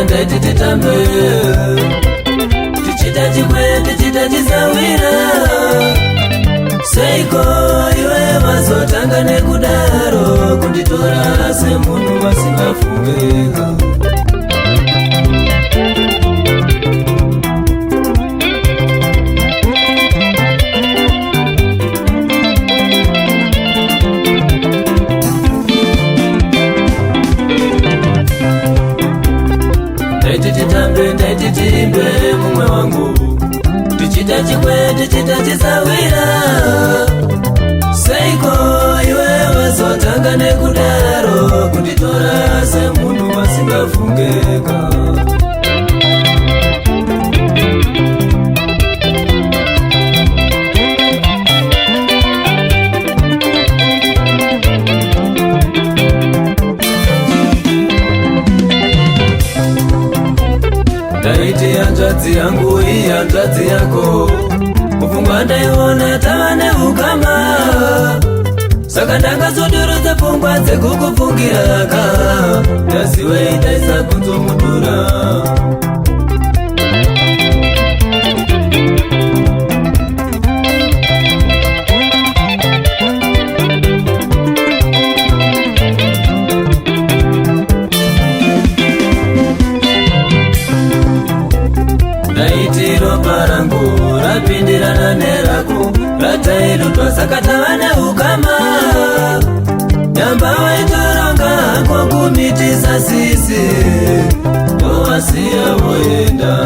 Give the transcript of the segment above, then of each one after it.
ndaiti titambe, tichita chikwe tichita chisawira. Seiko iwe mazotanga nekudaro kunditora semunhu wasingafungeka. Ndaiti titambe ndaiti tiimbe mumwe wangu, tichita chikwe tichita chisawira. Seiko iwe wazotanga nekudaro kunditora semunhu wasingafungeka. Ndaiti hanzvadzi yangu iyi hanzvadzi yako, mupfungwa ndaiona tava neukama. Saka ndakazodurudza pfungwa dzekukupfungiraka, ndaziva itaisa kunzomudura. Ndaiti ropa rangu rapindirana nerako, ratairutwa saka tava neukama. Nyamba waitoronga hako kumitisa sisi, ndowasiya voenda.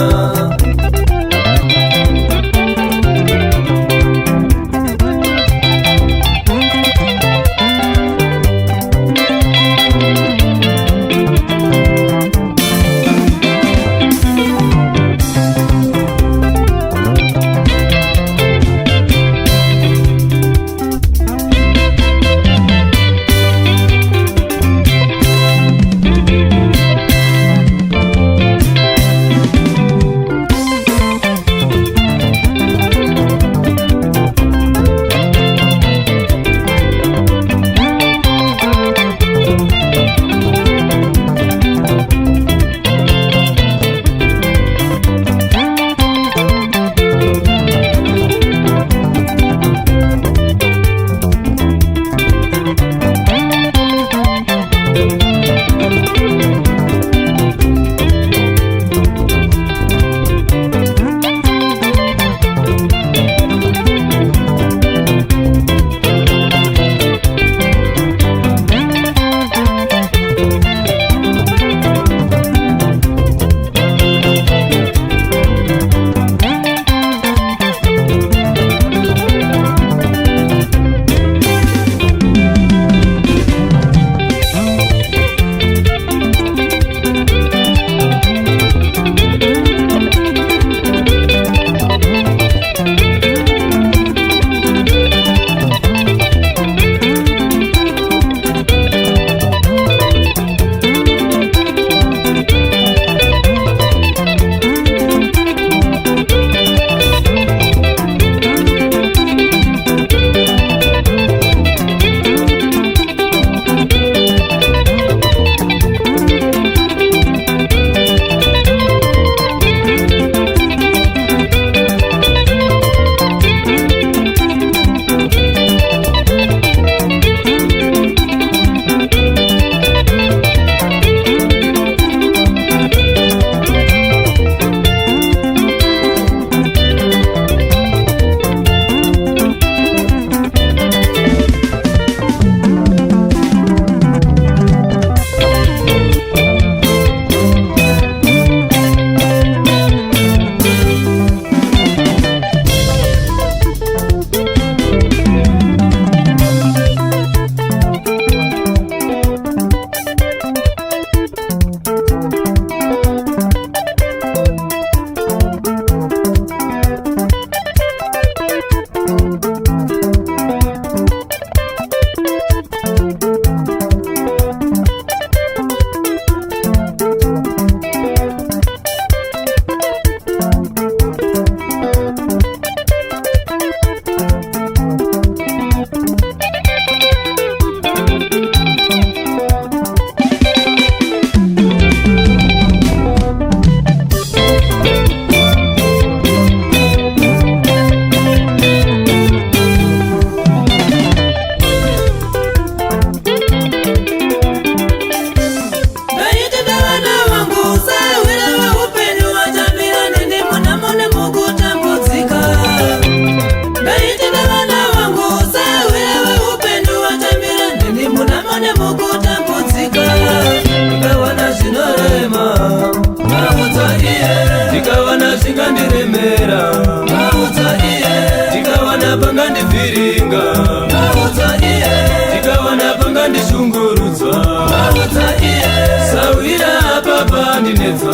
papa ndinetsa,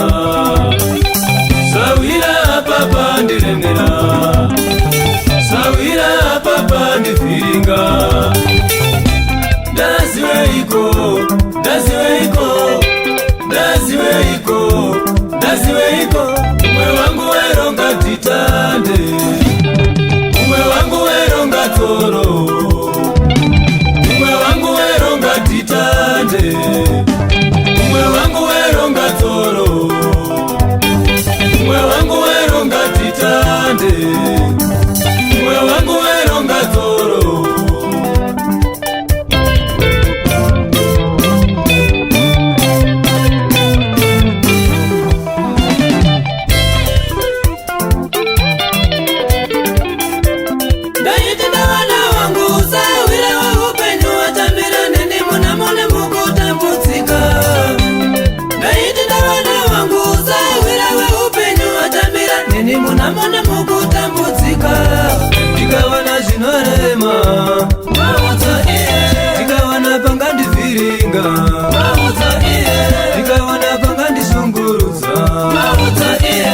sawira papa ndiremera, sawira papa ndifiringa. Ndaziweiko, ndaziweiko, ndaziweiko, ndaziweiko, umwe wangu weronga titande, umwe wangu weronga toro, umwe wangu weronga titande.